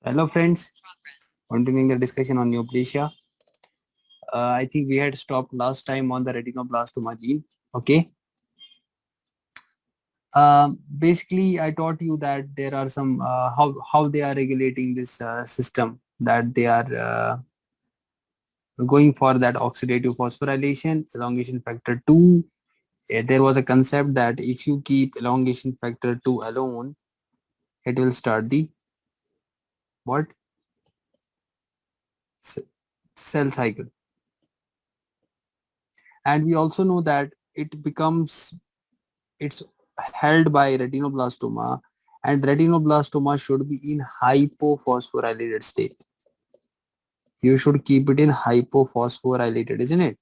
Hello, friends. Continuing the discussion on neoplasia. I think we had stopped last time on the retinoblastoma gene. Okay. Basically, I taught you that there are some how they are regulating this system, that they are going for that oxidative phosphorylation, elongation factor 2. There was a concept that if you keep elongation factor 2 alone, it will start the what S- cell cycle. And we also know that it's held by retinoblastoma, and retinoblastoma should be in hypophosphorylated state. You should keep it in hypophosphorylated, isn't it?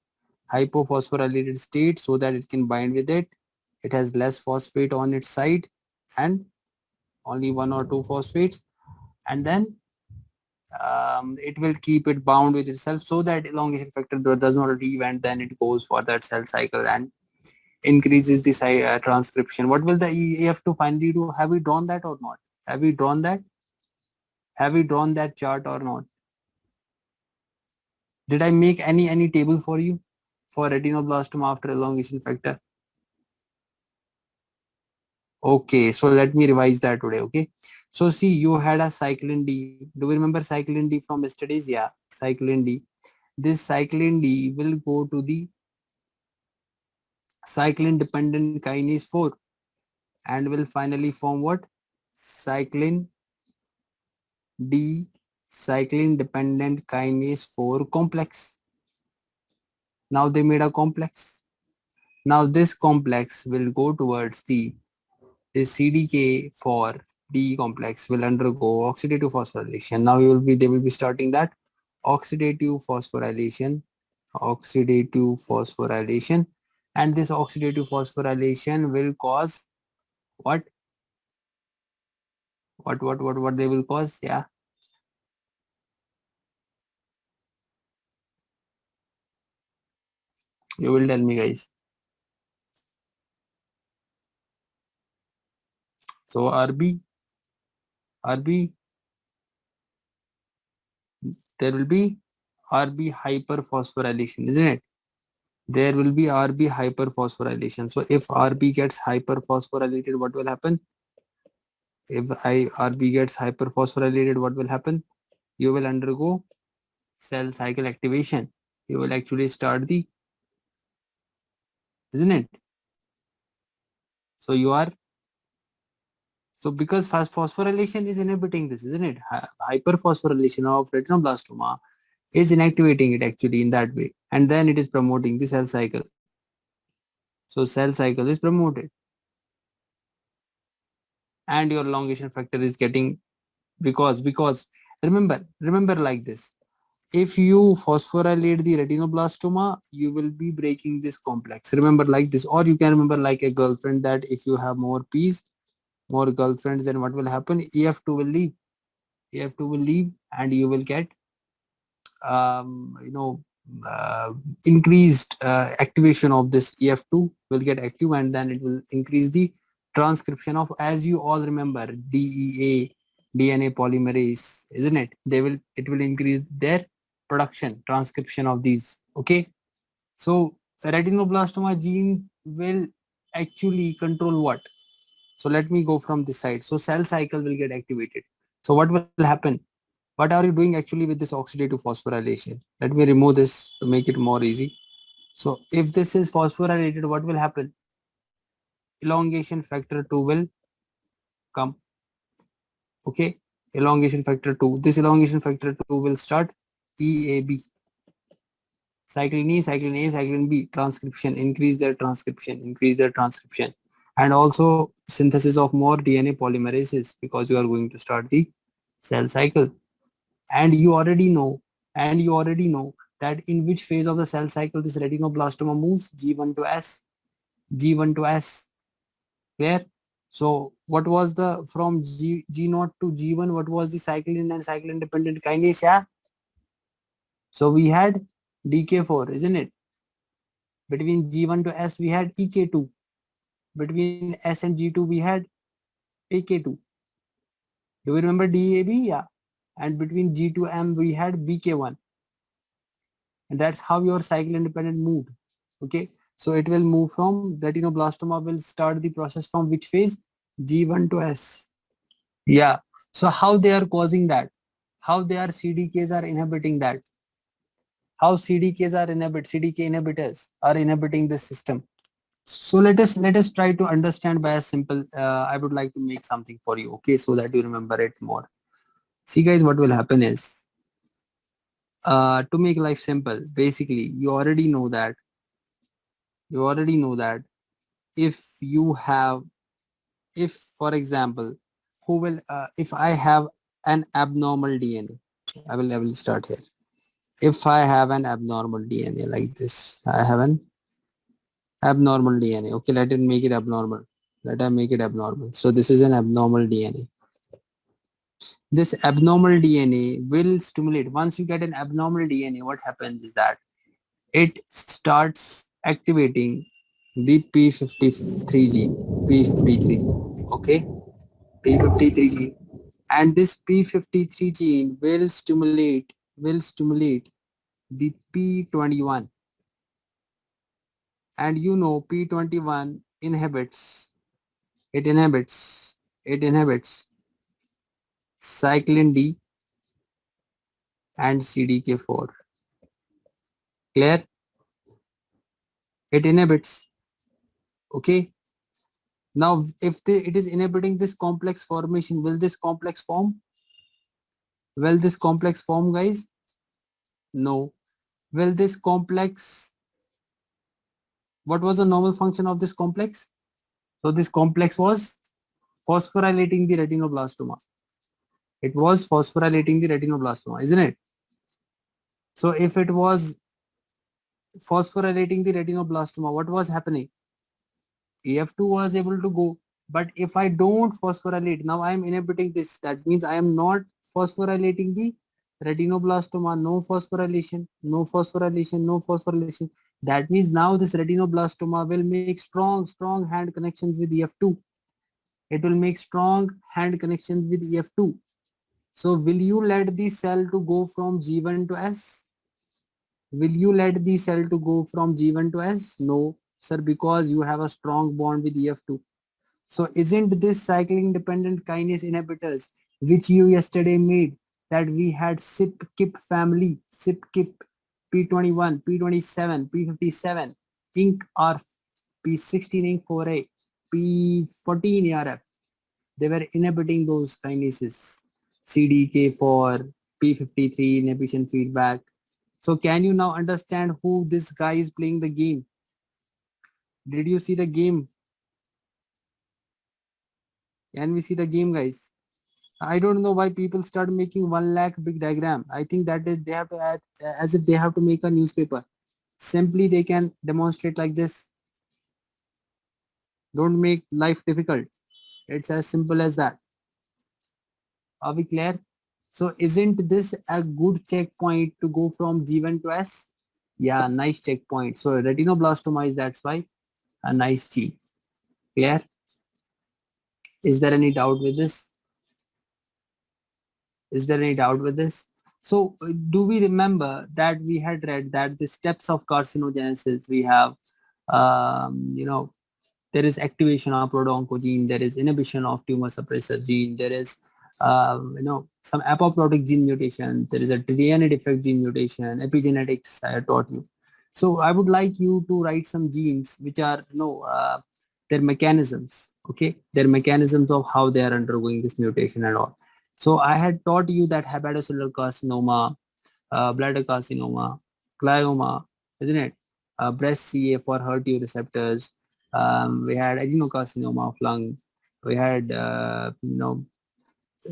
Hypophosphorylated state, so that it can bind with it. It has less phosphate on its side and only one or two phosphates, and then it will keep it bound with itself, so that elongation factor does not leave, and then it goes for that cell cycle and increases the transcription. What will the EF2 finally do? Have we drawn that or not? Have we drawn that? Have we drawn that chart or not? Did I make any table for you for retinoblastoma after elongation factor? Okay, so let me revise that today. Okay, so see, you had a cyclin D. Do we remember cyclin D from yesterday's? Yeah, cyclin D. This cyclin D will go to the cyclin dependent kinase 4 and will finally form what? Cyclin D cyclin dependent kinase 4 complex. Now they made a complex. Now this complex will go towards this CDK4 D complex will undergo oxidative phosphorylation. Now they will be starting that oxidative phosphorylation, and this oxidative phosphorylation will cause what? What they will cause? Yeah, you will tell me, guys. So RB, there will be RB hyperphosphorylation, isn't it? There will be RB hyperphosphorylation. So if RB gets hyperphosphorylated, what will happen? If RB gets hyperphosphorylated, what will happen? You will undergo cell cycle activation. You will actually start the, isn't it? So you are, so because fast phosphorylation is inhibiting this, isn't it? Hyperphosphorylation of retinoblastoma is inactivating it actually in that way, and then it is promoting the cell cycle. So cell cycle is promoted, and your elongation factor is getting, because remember like this. If you phosphorylate the retinoblastoma, you will be breaking this complex. Remember like this, or you can remember like a girlfriend, that if you have more peas, more girlfriends, then what will happen? EF2 will leave. EF2 will leave, and you will get um, you know uh, increased activation of this. EF2 will get active, and then it will increase the transcription of, as you all remember, DEA, DNA polymerase, isn't it? It will increase their production, transcription of these. Okay, so retinoblastoma gene will actually control what? So let me go from this side. So cell cycle will get activated. So what will happen? What are you doing actually with this oxidative phosphorylation? Let me remove this to make it more easy. So if this is phosphorylated, what will happen? Elongation factor 2 will come. Okay, elongation factor 2. This elongation factor 2 will start EAB. Cyclin E, cyclin A, cyclin B, transcription, increase their transcription, and also synthesis of more DNA polymerases, because you are going to start the cell cycle. And you already know that in which phase of the cell cycle this retinoblastoma moves. G1 to S. G1 to S. Where? So what was the, from G0 to G1, what was the cyclin and cyclin dependent kinase? Yeah. So we had DK4, isn't it? Between G1 to S we had EK2. Between S and G2 we had AK2. Do you remember DAB? Yeah. and between G to M we had BK1, and that's how your cycle independent moved. Okay, so it will move from retinoblastoma will start the process from which phase? G1 to S. Yeah. So how they are causing that? How their CDKs are inhibiting that? How CDKs are CDK inhibitors are inhibiting this system. So let us try to understand by a simple. I would like to make something for you, okay, so that you remember it more. See, guys, what will happen is, to make life simple, basically, you already know that if you have, if for example, if I have an abnormal DNA, I will start here. If I have an abnormal DNA like this, I have an abnormal DNA. Okay, let it make it abnormal. Let us make it abnormal. So this is an abnormal DNA. This abnormal DNA will stimulate. Once you get an abnormal DNA, what happens is that it starts activating the P53 gene. P53. Okay, P53 gene. And this P53 gene will stimulate the P21. And you know P21 inhibits cyclin D and CDK4. Clear? It inhibits. Okay. Now, if it is inhibiting this complex formation, will this complex form? Will this complex form, guys? No. Will this complex? What was the normal function of this complex? So this complex was phosphorylating the retinoblastoma. It was phosphorylating the retinoblastoma, isn't it? So if it was phosphorylating the retinoblastoma, what was happening? AF2 was able to go. But if I don't phosphorylate, now I am inhibiting this. That means I am not phosphorylating the retinoblastoma. No phosphorylation, no phosphorylation, no phosphorylation. That means now this retinoblastoma will make strong hand connections with EF2. It will make strong hand connections with EF2. So will you let the cell to go from G1 to S? Will you let the cell to go from G1 to S? No, sir, because you have a strong bond with EF2. So isn't this cycling dependent kinase inhibitors which you yesterday made, that we had CYP-KIP family, CYP-KIP, P21, P27, P57, INC or P16 INC 4A, P14 ARF. They were inhibiting those kinases, CDK4, P53 inhibition feedback. So can you now understand who this guy is playing the game? Did you see the game? Can we see the game, guys? I don't know why people start making 1 lakh big diagram. I think that is they have to add, as if they have to make a newspaper. Simply they can demonstrate like this. Don't make life difficult. It's as simple as that. Are we clear? So isn't this a good checkpoint to go from G1 to S? Yeah, nice checkpoint. So retinoblastoma is, that's why, a nice G. Clear? Is there any doubt with this? Is there any doubt with this? So do we remember that we had read that the steps of carcinogenesis, we have, there is activation of proto-oncogene, there is inhibition of tumor suppressor gene, there is, some apoptotic gene mutation, there is a DNA defect gene mutation, epigenetics I taught you. So I would like you to write some genes which are, their mechanisms, okay? Their mechanisms of how they are undergoing this mutation and all. So I had taught you that hepatocellular carcinoma, bladder carcinoma, glioma, isn't it? Breast CA for HER2 receptors. We had adenocarcinoma of lung. We had,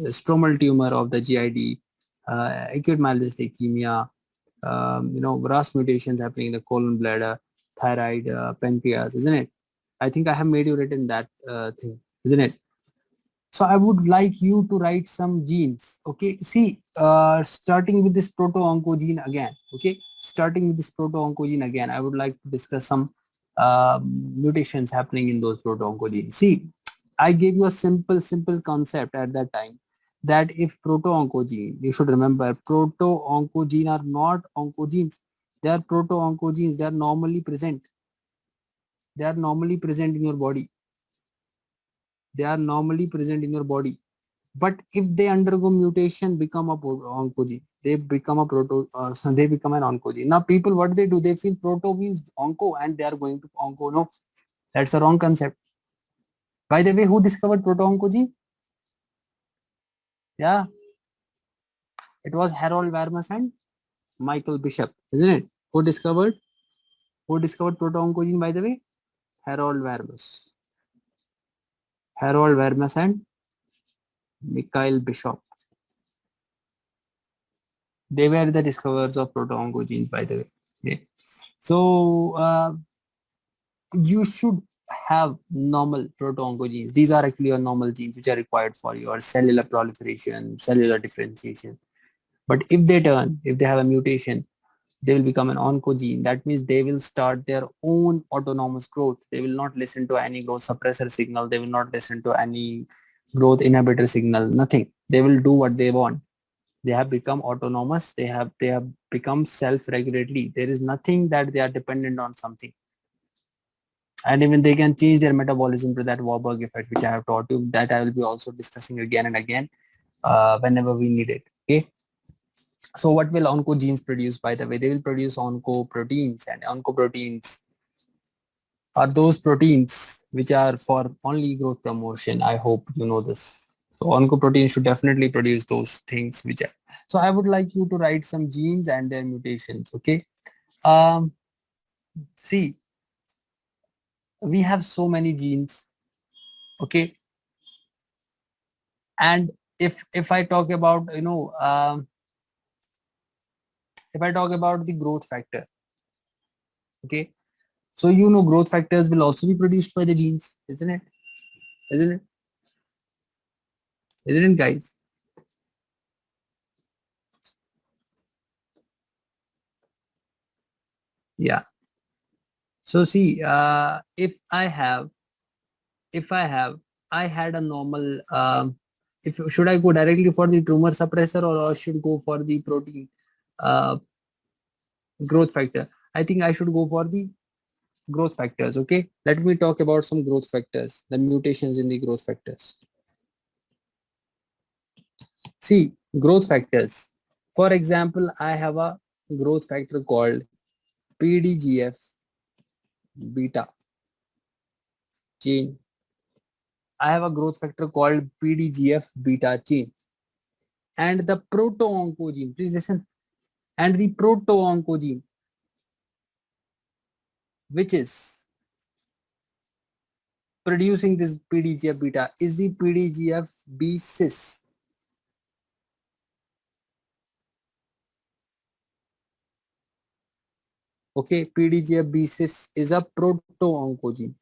stromal tumor of the GID, acute myeloid leukemia, RAS mutations happening in the colon, bladder, thyroid, pancreas, isn't it? I think I have made you written that thing, isn't it? So I would like you to write some genes. Okay, see, starting with this proto-oncogene again. Okay, starting with this proto-oncogene again, I would like to discuss some mutations happening in those proto-oncogenes. See, I gave you a simple concept at that time, that if proto-oncogene, you should remember, proto-oncogene are not oncogenes. They are proto-oncogenes. They are normally present. They are normally present in your body. They are normally present in your body. But if they undergo mutation, become a oncogene. They become a they become an oncogene. Now people, what they do, they feel proto means onco and they are going to onco. No, that's a wrong concept. By the way, who discovered proto-oncogene? Yeah, it was Harold Varmus and Michael Bishop, isn't it? Who discovered proto-oncogene, by the way? Harold Varmus. Harold Varmus and Mikhail Bishop. They were the discoverers of proto-oncogenes, by the way. Okay. So you should have normal proto-oncogenes. These are actually your normal genes which are required for your cellular proliferation, cellular differentiation. But if they have a mutation, they will become an oncogene. That means they will start their own autonomous growth. They will not listen to any growth suppressor signal. They will not listen to any growth inhibitor signal, nothing. They will do what they want. They have become autonomous. They have become self-regulatory. There is nothing that they are dependent on something. And even they can change their metabolism to that Warburg effect, which I have taught you, that I will be also discussing again and again whenever we need it. Okay. So what will oncogenes produce? By the way, they will produce oncoproteins, and oncoproteins are those proteins which are for only growth promotion. I hope you know this. So oncoproteins should definitely produce those things which are. So I would like you to write some genes and their mutations. Okay. See, we have so many genes. Okay. And if I talk about, if I talk about the growth factor, okay, so growth factors will also be produced by the genes, isn't it? Isn't it? Isn't it, guys? Yeah. So see, if I had a normal, if should I go directly for the tumor suppressor, or should go for the protein uh, growth factor? I think I should go for the growth factors. Okay, let me talk about some growth factors, the mutations in the growth factors. See, growth factors. For example, I have a growth factor called PDGF beta chain. I have a growth factor called PDGF beta chain. And the proto-oncogene, please listen, and the proto-oncogene, which is producing this PDGF beta, is the PDGF B cis. Okay, PDGF B cis is a proto-oncogene.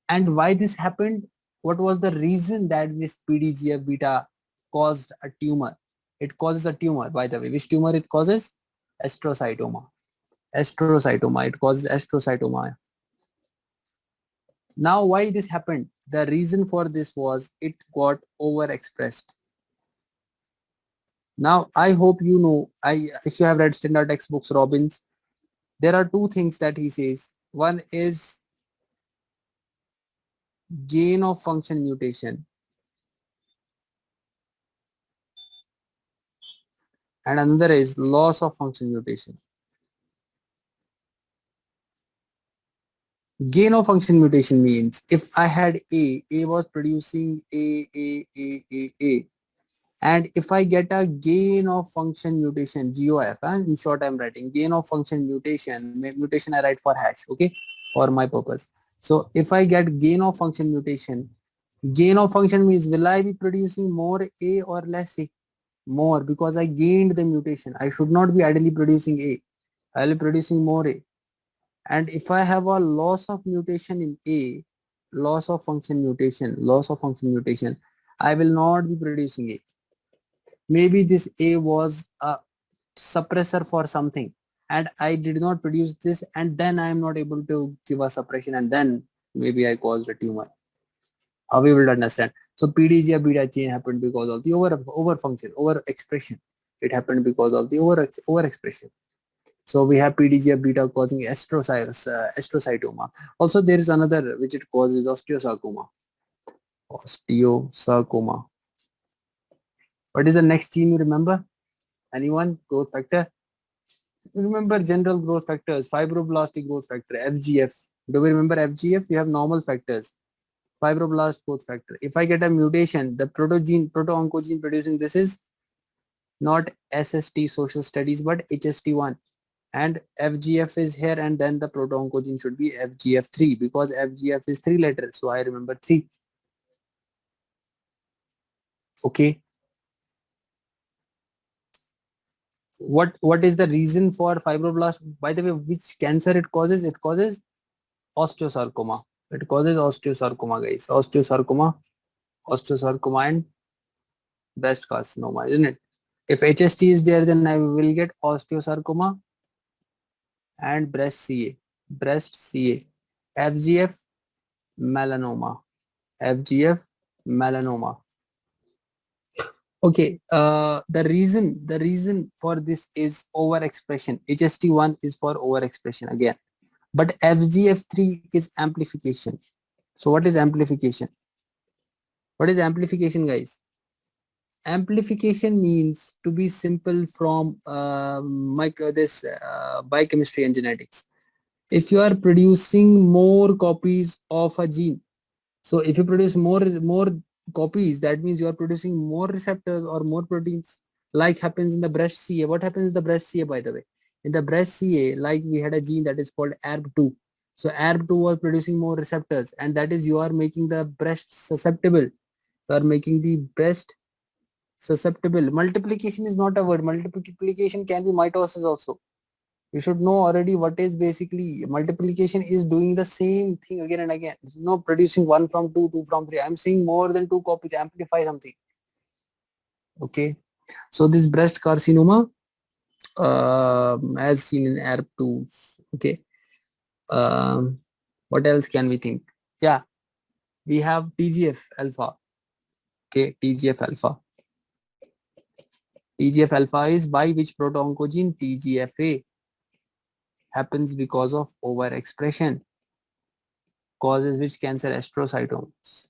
And why this happened? What was the reason that this PDGF beta caused a tumor? It causes a tumor, by the way. Which tumor it causes? Astrocytoma. Astrocytoma. It causes astrocytoma. Now, why this happened? The reason for this was it got overexpressed. Now, I hope you know, if you have read standard textbooks, Robbins, there are two things that he says. One is gain of function mutation, and another is loss of function mutation. Gain of function mutation means if I had A was producing A, and if I get a gain of function mutation, GOF, and in short I'm writing gain of function mutation I write for hash, okay, for my purpose. So if I get gain of function mutation, gain of function means will I be producing more A or less A? More, because I gained the mutation. I should not be ideally producing A. I will be producing more A. And if I have a loss of mutation in A, loss of function mutation, I will not be producing A. Maybe this A was a suppressor for something and I did not produce this, and then I am not able to give a suppression, and then maybe I caused a tumor. We will understand. So PDGF beta chain happened because of the over function, over expression. It happened because of the over expression. So we have PDGF beta causing astrocytoma. Also, there is another which it causes osteosarcoma. Osteosarcoma. What is the next gene you remember? Anyone? Growth factor? Remember general growth factors, fibroblastic growth factor, FGF. Do we remember FGF? We have normal factors. Fibroblast growth factor. If I get a mutation, the proto-oncogene producing this is not SST social studies, but HST1. And FGF is here, and then the proto-oncogene should be FGF3 because FGF is 3 letters. So I remember 3. Okay. What is the reason for fibroblast? By the way, which cancer it causes? It causes osteosarcoma. It causes osteosarcoma, guys. Osteosarcoma and breast carcinoma, isn't it? If HST is there, then I will get osteosarcoma and breast CA. FGF melanoma. Okay, the reason for this is overexpression. HST1 is for overexpression again, but FGF3 is amplification. So what is amplification? What is amplification, guys? Amplification means, to be simple from biochemistry and genetics. If you are producing more copies of a gene, so if you produce more copies, that means you are producing more receptors or more proteins, like happens in the breast CA. What happens in the breast CA, by the way? In the breast CA, like we had a gene that is called ARB2. So ARB2 was producing more receptors, and that is you are making the breast susceptible. You are making the breast susceptible. Multiplication is not a word. Multiplication can be mitosis also. You should know already what is basically multiplication is doing the same thing again and again. It's not producing 1 from 2, 2 from 3. I'm saying more than 2 copies, amplify something. Okay. So this breast carcinoma, as seen in ARP2. Okay. What else can we think? Yeah, we have TGF alpha. Okay, TGF alpha. TGF alpha is by which proto-oncogene TGFA happens because of overexpression. Causes which cancer? Astrocytomas.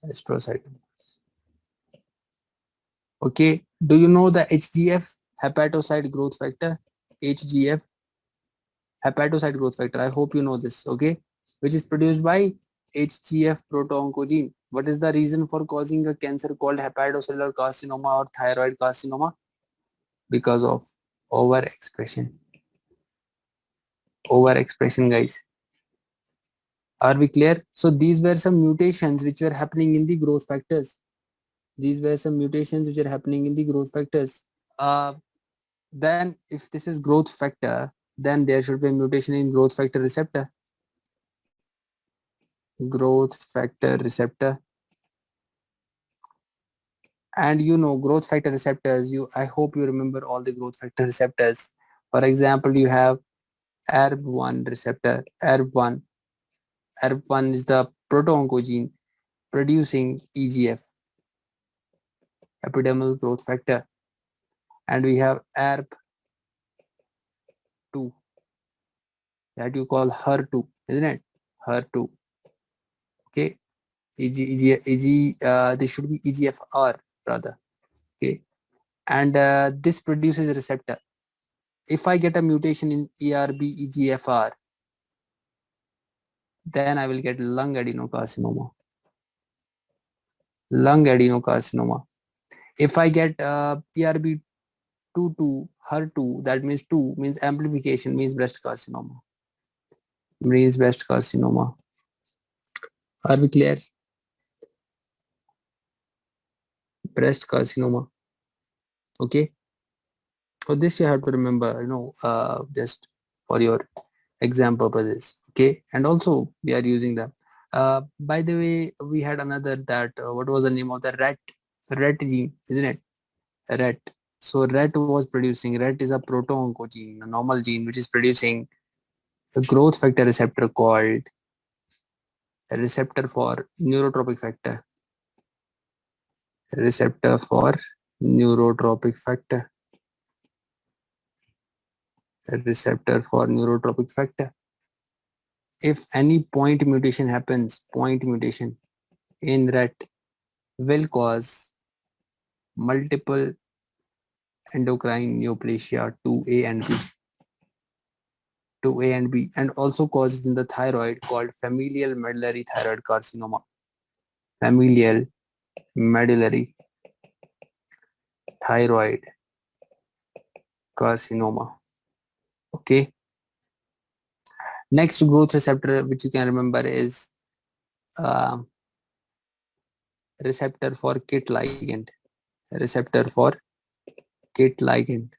Okay, do you know the HGF, hepatocyte growth factor? HGF, hepatocyte growth factor. I hope you know this. Okay, which is produced by HGF proto-oncogene. What is the reason for causing a cancer called hepatocellular carcinoma or thyroid carcinoma? Because of overexpression. Overexpression, guys. Are we clear? So these were some mutations which were happening in the growth factors. These were some mutations which are happening in the growth factors. Then if this is growth factor, then there should be a mutation in growth factor receptor. Growth factor receptor. And you know growth factor receptors, I hope you remember all the growth factor receptors. For example, you have ERB1 receptor. ERB1 is the proto-oncogene producing EGF, epidermal growth factor. And we have ERB2 that you call HER2, isn't it? HER2. Okay. This should be EGFR rather. Okay. And this produces a receptor. If I get a mutation in ERB EGFR, then I will get lung adenocarcinoma. If I get ERB2 to HER2, that means 2 means amplification, means breast carcinoma. Are we clear? Breast carcinoma. Okay. So this you have to remember, just for your exam purposes. Okay. And also we are using them. By the way, we had another that, what was the name of the RET gene, isn't it? RET. So RET is a proto-oncogene, a normal gene, which is producing a growth factor receptor called a receptor for neurotropic factor. receptor for neurotropic factor. Receptor for neurotropic factor. If any point mutation happens, point mutation in rat will cause multiple endocrine neoplasia 2A and B. 2A and B, and also causes in the thyroid called familial medullary thyroid carcinoma. Familial medullary thyroid carcinoma. Okay. Next growth receptor which you can remember is uh, receptor for KIT ligand. Receptor for KIT ligand.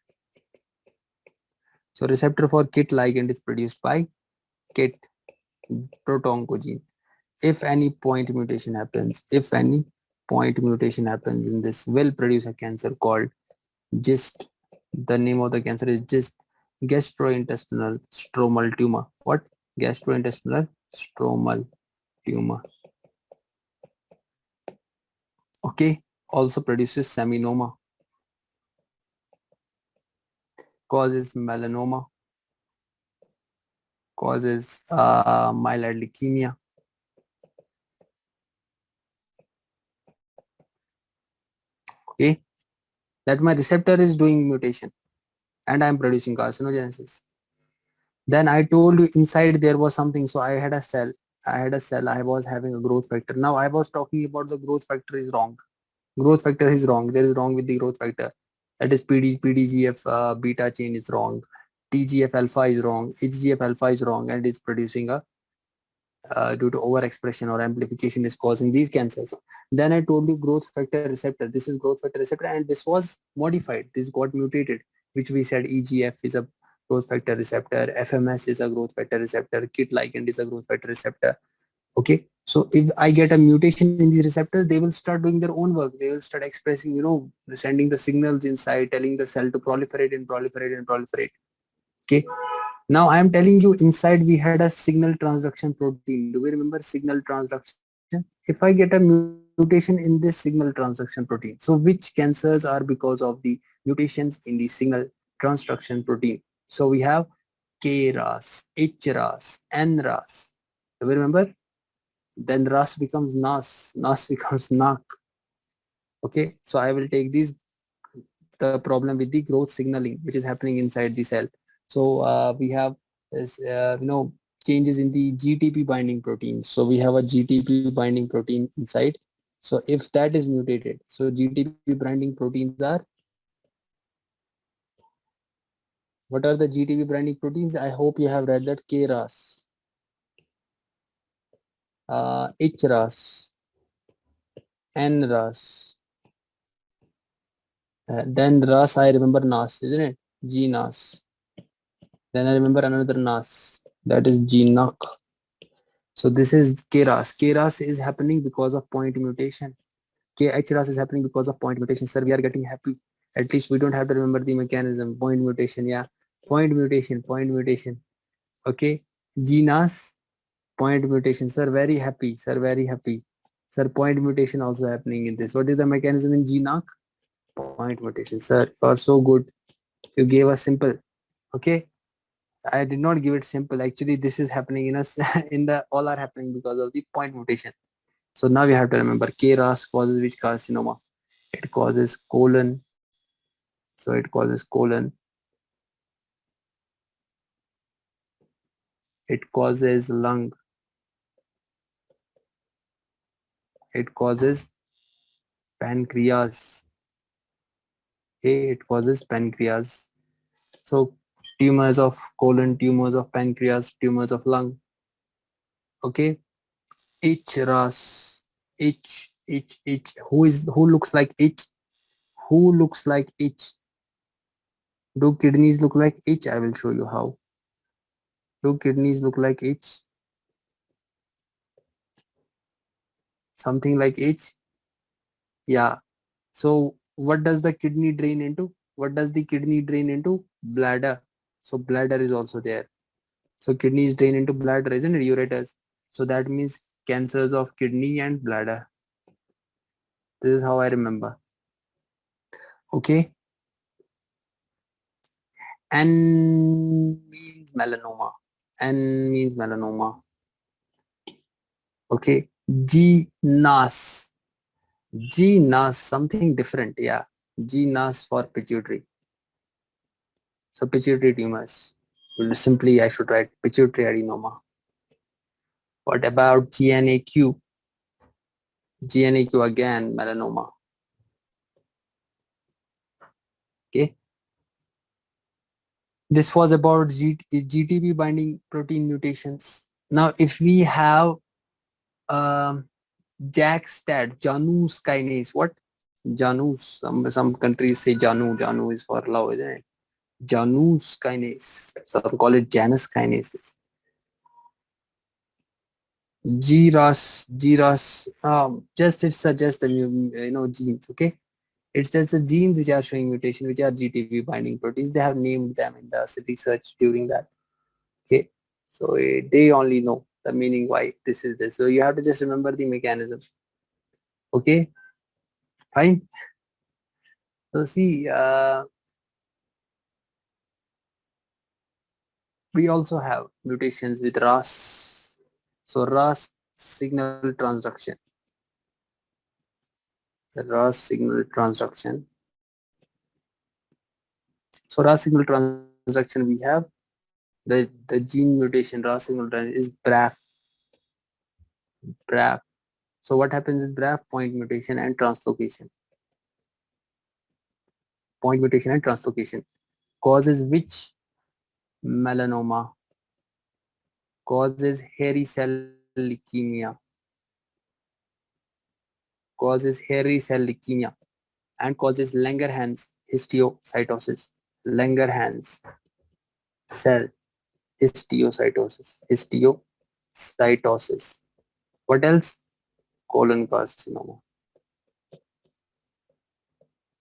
So receptor for KIT ligand is produced by KIT protoncogene. If any point mutation happens, in this will produce a cancer called GIST. The name of the cancer is GIST, gastrointestinal stromal tumor. What? Gastrointestinal stromal tumor. Okay. Also produces seminoma. Causes melanoma. Causes myeloid leukemia. Okay. That my receptor is doing mutation and I am producing carcinogenesis. Then I told you inside there was something. So I had a cell. I was having a growth factor. Now I was talking about the growth factor is wrong. Growth factor is wrong. There is wrong with the growth factor. That is PDGF beta chain is wrong. TGF alpha is wrong. HGF alpha is wrong, and it's producing a due to overexpression or amplification is causing these cancers. Then I told you growth factor receptor. This is growth factor receptor, and this was modified. This got mutated, which we said EGF is a growth factor receptor, FMS is a growth factor receptor, KIT ligand is a growth factor receptor. Okay, so if I get a mutation in these receptors, they will start doing their own work. They will start expressing, sending the signals inside, telling the cell to proliferate and proliferate and proliferate. Okay, now I am telling you inside we had a signal transduction protein. Do we remember signal transduction? If I get a mutation in this signal transduction protein, so which cancers are because of the mutations in the signal transduction protein? So we have KRAS, HRAS, NRAS. Do we remember? Then RAS becomes NAS, NAS becomes NAC. Okay, so I will take the problem with the growth signaling which is happening inside the cell. So we have this, changes in the GTP binding protein. So we have a GTP binding protein inside. So if that is mutated, so GTP binding proteins are, what are the GTP binding proteins? I hope you have read that. KRAS, HRAS, NRAS, then RAS, I remember NAS, isn't it? GNAS. Then I remember another NAS, that is GNAC. So this is KRAS. KRAS is happening because of point mutation. KHRAS is happening because of point mutation. Sir, we are getting happy. At least we don't have to remember the mechanism. Point mutation, yeah. Point mutation, point mutation. Okay. GNAS, point mutation. Sir, very happy. Sir, very happy. Sir, point mutation also happening in this. What is the mechanism in GNAC? Point mutation. Sir, you are so good. You gave us simple. Okay. I did not give it simple. Actually, this is happening in us all are happening because of the point mutation. So now we have to remember KRAS causes which carcinoma? It causes colon. So it causes colon. It causes lung. It causes pancreas. Okay, it causes pancreas. So tumors of colon, tumors of pancreas, tumors of lung. Okay. HRAS. H. Who looks like H? Who looks like H? Do kidneys look like H? I will show you how. Do kidneys look like H? Something like H? Yeah. So what does the kidney drain into? What does the kidney drain into? Bladder. So bladder is also there. So kidneys drain into bladder, isn't it? Ureters. So that means cancers of kidney and bladder. This is how I remember. Okay. N means melanoma. N means melanoma. Okay. G-NAS. G-NAS, something different. Yeah. G-NAS for pituitary. So pituitary tumors. Well, simply I should write pituitary adenoma. What about GNAQ? GNAQ again, melanoma. Okay. This was about GTP binding protein mutations. Now, if we have JAK-STAT, Janus kinase, what? Janus, some countries say Janu, Janu is for love, isn't it? Janus kinase, some call it Janus kinase. GRAS, just it suggests the genes, okay? It's just the genes which are showing mutation, which are GTP binding proteins. They have named them in the research during that. Okay, so they only know the meaning why this is this. So you have to just remember the mechanism. Okay, fine. So see, we also have mutations with RAS. So RAS signal transduction. The RAS signal transduction. So RAS signal transduction, we have the gene mutation RAS signal is BRAF. BRAF. So what happens is BRAF point mutation and translocation. Point mutation and translocation causes which melanoma? Causes hairy cell leukemia. Causes hairy cell leukemia and causes Langerhans histiocytosis. Langerhans cell histiocytosis. Histiocytosis. What else? Colon carcinoma.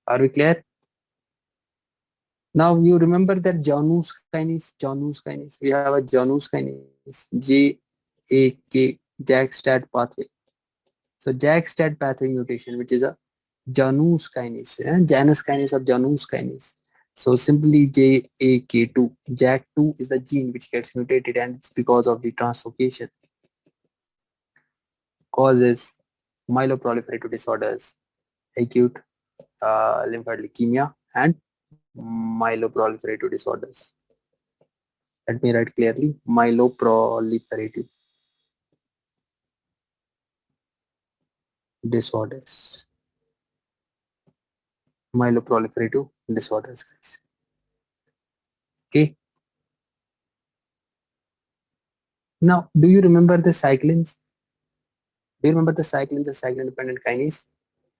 Are we clear? Now you remember that Janus kinase. Janus kinase. We have a Janus kinase. JAK, JAK-STAT pathway. So JAK-STAT pathway mutation, which is a Janus kinase, Janus kinase or Janus kinase. So simply JAK2. JAK2 is the gene which gets mutated, and it's because of the translocation. Causes myeloproliferative disorders, acute lymphoid leukemia, and myeloproliferative disorders. Let me write clearly: myeloproliferative disorders. Myeloproliferative disorders, guys. Okay. Now, do you remember the cyclins? Do you remember the cyclins, the cyclin-dependent kinase?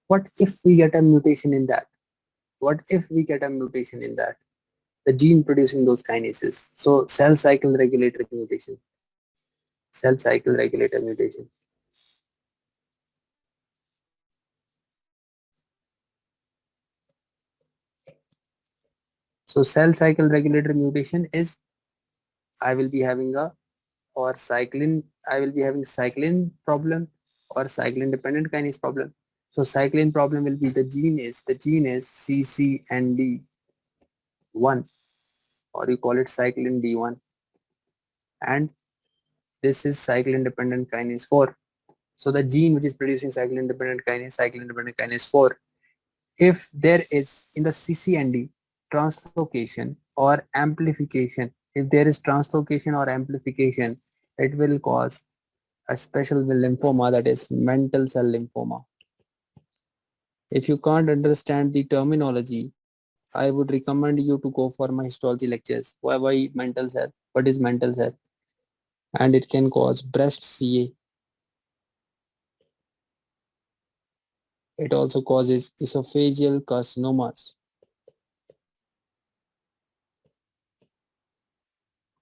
What if we get a mutation in that? What if we get a mutation in that? The gene producing those kinases. So cell cycle regulator mutation. Cell cycle regulator mutation. So cell cycle regulator mutation is I will be having a or cyclin, I will be having cyclin problem or cyclin dependent kinase problem. So cyclin problem will be the gene is CCND1 or you call it cyclin D1, and this is cyclin dependent kinase 4. So the gene which is producing cyclin dependent kinase 4, if there is in the CCND translocation or amplification, if there is translocation or amplification, it will cause a special lymphoma, that is mantle cell lymphoma. If you can't understand the terminology, I would recommend you to go for my histology lectures. Why mantle cell? What is mantle cell? And it can cause breast CA. It also causes esophageal carcinomas.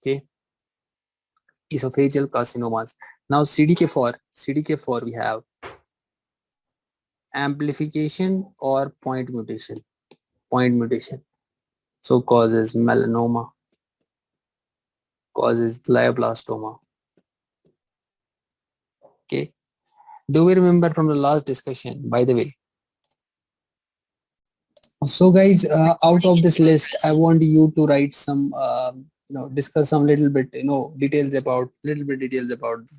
Okay, esophageal carcinomas. Now CDK4 we have amplification or point mutation. Point mutation. So causes melanoma, causes glioblastoma. Okay. Do we remember from the last discussion, by the way, So guys, out of this list, I want you to write some, discuss some little bit, details about the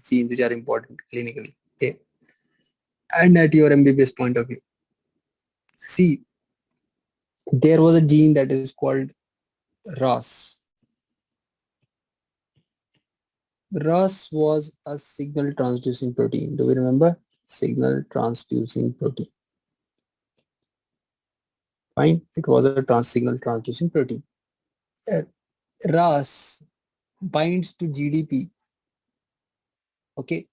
genes which are important clinically, okay, and at your MBBS point of view. See, there was a gene that is called ROS. ROS was a signal transducing protein. Do we remember? Signal transducing protein. Fine. It was a signal transducing protein. Uh, ROS binds to GDP. Okay.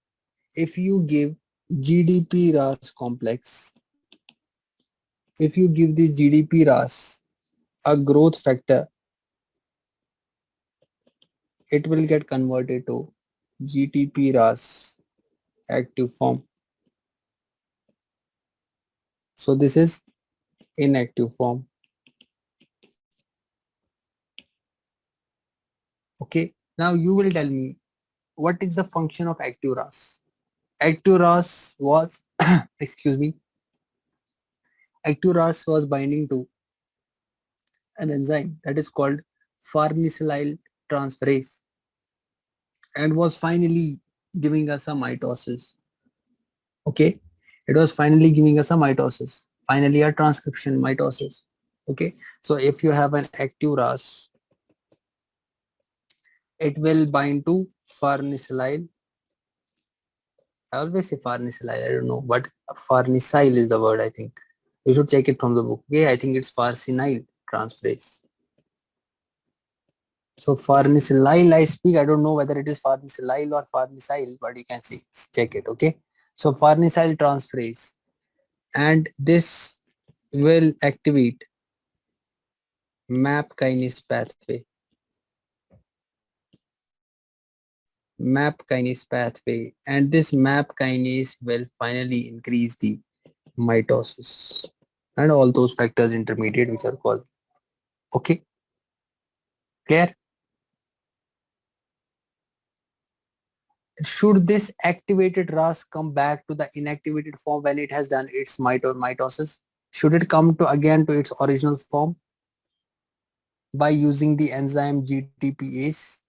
If you give GDP ROS complex, if you give this GDP ROS a growth factor, it will get converted to GTP ROS active form. So this is inactive form. Okay. Now you will tell me what is the function of active ROS? Active ROS was, excuse me, active ROS was binding to an enzyme that is called farnesyl transferase and was finally giving us a mitosis. Okay, it was finally giving us a mitosis, finally a transcription mitosis. Okay, so if you have an active ROS, it will bind to farnesyl. I always say farnesyl, I don't know, but farnesyl is the word, I think. You should check it from the book. Okay, I think it's farnesyl transferase. So farnesyl I speak, I don't know whether it is farnesyl or farnesyl, but you can see, check it, okay? So farnesyl transferase, and this will activate MAP kinase pathway. MAP kinase pathway, and this MAP kinase will finally increase the mitosis and all those factors intermediate which are caused. Okay, clear? Should this activated RAS come back to the inactivated form when it has done its mitosis? Should it come to again to its original form by using the enzyme GTPase?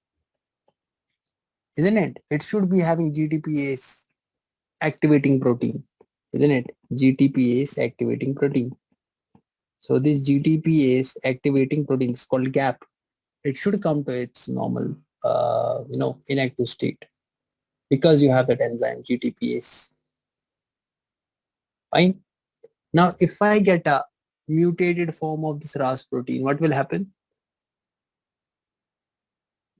Isn't it? It should be having GTPase activating protein, isn't it? GTPase activating protein. So this GTPase activating protein is called GAP. It should come to its normal, inactive state because you have that enzyme GTPase. Fine. Now, if I get a mutated form of this RAS protein, what will happen?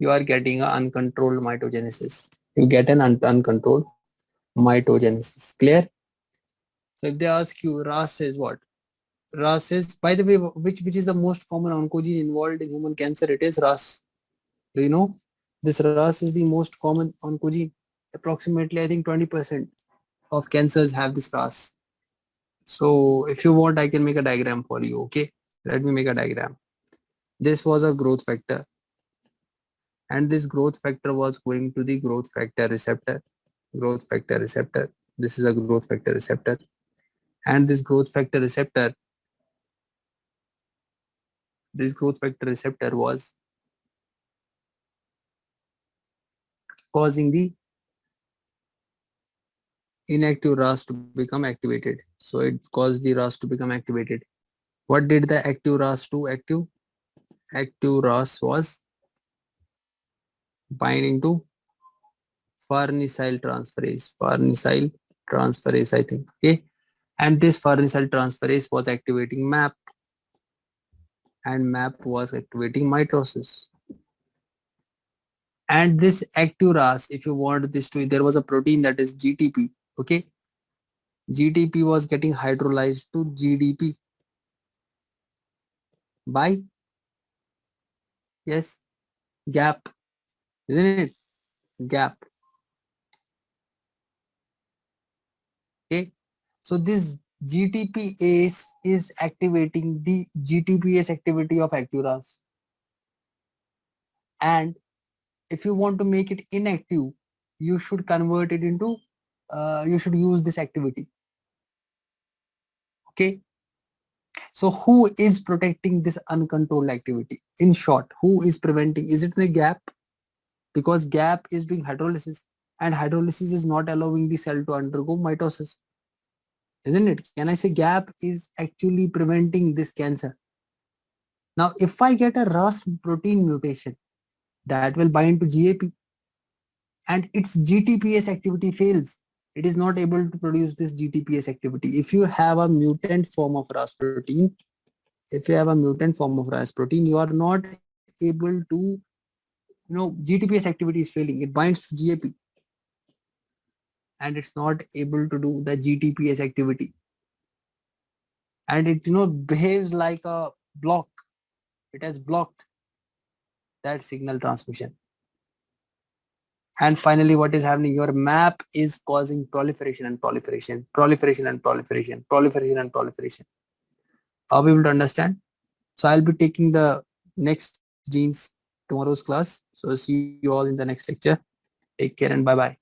You are getting an uncontrolled mitogenesis. You get an uncontrolled mitogenesis. Clear? So if they ask you, RAS is what? RAS is, by the way, which is the most common oncogene involved in human cancer? It is RAS. Do you know? This RAS is the most common oncogene. Approximately, I think 20% of cancers have this RAS. So if you want, I can make a diagram for you. Okay, let me make a diagram. This was a growth factor, and this growth factor was going to the growth factor receptor. Growth factor receptor. This is a growth factor receptor, and this growth factor receptor. This growth factor receptor was causing the inactive RAS to become activated. So it caused the RAS to become activated. What did the active RAS do? Active RAS was binding to farnesyl transferase. Farnesyl transferase, I think. Okay. And this farnesyl transferase was activating MAP, and MAP was activating mitosis. And this active RAS, if you want this to, there was a protein that is GTP. Okay. GTP was getting hydrolyzed to GDP by, yes, GAP, isn't it? GAP. Okay. So this GTPase is activating the GTPase activity of active RAS. And if you want to make it inactive, you should convert it into, you should use this activity. Okay. So who is protecting this uncontrolled activity? In short, who is preventing? Is it the gap? Because gap is doing hydrolysis, and hydrolysis is not allowing the cell to undergo mitosis, isn't it? Can I say gap is actually preventing this cancer? Now, if I get a RAS protein mutation that will bind to GAP and its GTPase activity fails, it is not able to produce this GTPase activity. If you have a mutant form of RAS protein, you are not able to, GTPase activity is failing. It binds to GAP and it's not able to do the GTPase activity. And it, behaves like a block. It has blocked that signal transmission. And finally, what is happening? Your map is causing proliferation and proliferation, proliferation and proliferation, proliferation and proliferation. Are we able to understand? So I'll be taking the next genes tomorrow's class. So see you all in the next lecture. Take care and bye-bye.